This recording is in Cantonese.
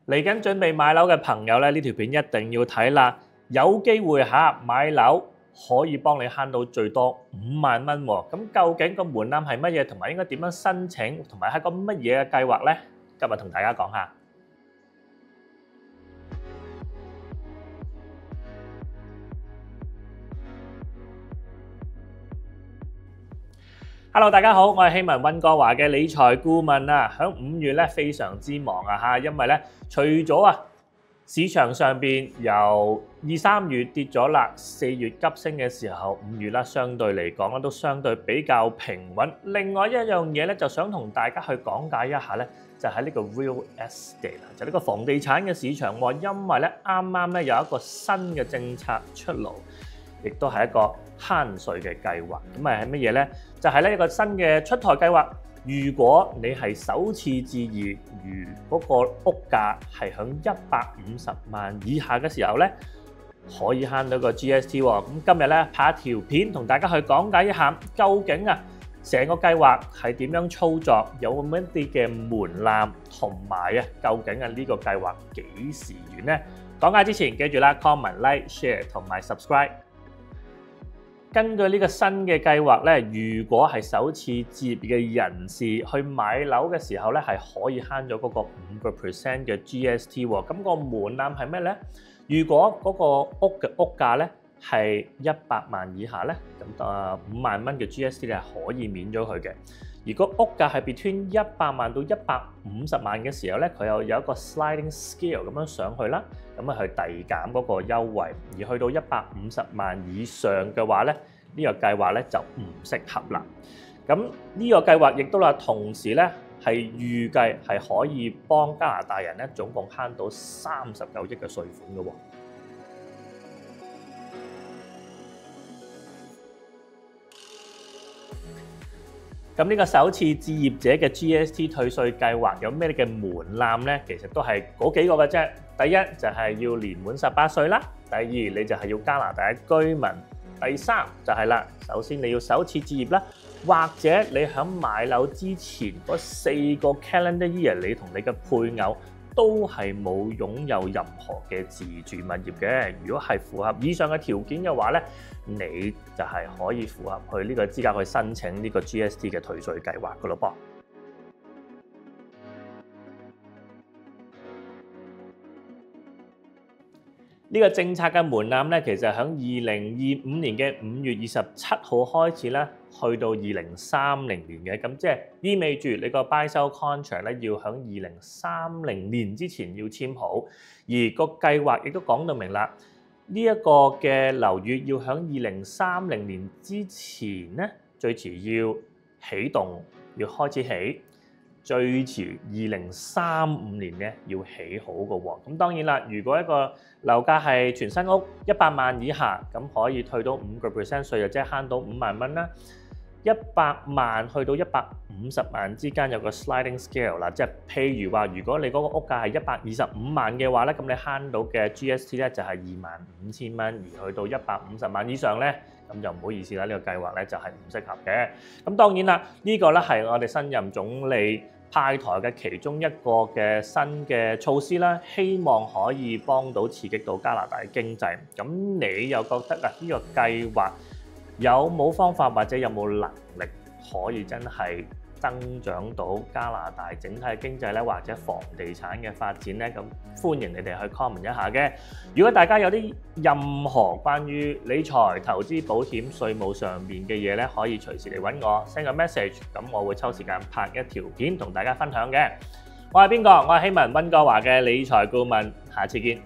嚟緊準備買樓嘅朋友咧，呢條片一定要睇啦！有機會買樓可以幫你慳到最多5萬蚊喎。咁究竟個門檻係乜嘢，同埋應該點樣申請，同埋係個乜嘢嘅計劃呢？今日同大家講下。Hello， 大家好，我係希文溫哥華嘅理財顧問啊。響5月咧非常之忙啊嚇，因為咧除咗市場上邊由2、3月跌咗啦，4月急升嘅時候，5月啦相對嚟講咧都相對比較平穩。另外一樣嘢咧就想同大家去講解一下咧，就係呢個 real estate 啦，就呢個房地產嘅市場喎。因為咧啱啱咧有一個新嘅政策出爐，亦都係一個慳稅嘅計劃。咁係乜嘢咧？就係呢一個新嘅出台計劃。如果你係首次置業，如嗰個屋價係響150萬以下嘅時候咧，可以慳到個 GST 喎。咁今日咧拍一條片同大家去講解一下，究竟成個計劃係點樣操作，有冇一啲嘅門檻，同埋究竟呢個計劃幾時完呢？講解之前記住啦 ，comment、like、share 同埋 subscribe。根據呢個新嘅計劃咧，如果係首次置業嘅人士去買樓嘅時候咧，係可以慳咗嗰個5% 嘅 GST 喎。咁個門檻係咩咧？如果嗰個屋嘅屋價咧係100萬以下咧，咁5萬蚊嘅 GST 咧係可以免咗佢嘅。如果屋價係 between 100萬到150萬嘅時候咧，佢又有一個 sliding scale 咁樣上去啦，咁去遞減嗰個優惠。而去到150萬以上嘅話咧，呢個計劃咧就唔適合啦。咁呢個計劃亦都啦，同時咧係預計係可以幫加拿大人咧總共慳到39億嘅稅款嘅喎。咁呢個首次置業者嘅 GST 退稅計劃有咩嘅門檻呢？其實都係嗰幾個嘅啫。第一就係要年滿18歲啦，第二你就係要加拿大嘅居民，第三就係啦，首先你要首次置業啦，或者你喺買樓之前嗰4個 calendar year，你同你嘅配偶都係冇擁有任何嘅自住物業嘅。如果係符合以上嘅條件嘅話咧，你就係可以符合去呢個資格去申請呢個 GST 嘅退稅計劃噶咯噃。呢個政策嘅門檻咧，其實喺2025年嘅5月27號開始咧，去到2030年嘅，咁即係意味住你個 buy sell contract 咧要喺2030年之前要簽好，而個計劃亦都講到明啦，呢一個嘅樓宇要喺2030年之前咧，最遲要起動，要開始起。最遲2035年咧要起好嘅喎，咁當然啦，如果一個樓價係全新屋100萬以下，咁可以退到5% 稅，就即係慳到5萬蚊啦。100萬去到150萬之間有個 sliding scale 啦，即係譬如話，如果你嗰個屋價係125萬嘅話咧，咁你慳到嘅 GST 咧就係25,000蚊，而去到150萬以上咧，咁就唔好意思啦，呢個計劃咧就係唔適合嘅。咁當然啦，呢個咧係我哋新任總理派台嘅其中一個嘅新嘅措施啦，希望可以幫到刺激到加拿大經濟。咁你又覺得呢個計劃有冇方法或者有冇能力可以真係增長到加拿大整體嘅經濟咧，或者房地產嘅發展咧？咁歡迎你哋去 comment 一下嘅。如果大家有啲任何關於理財、投資、保險、稅務上面嘅嘢咧，可以隨時嚟揾我 send 個 message， 咁我會抽時間拍一條片同大家分享嘅。我係邊個？我係希文溫哥華嘅理財顧問，下次見。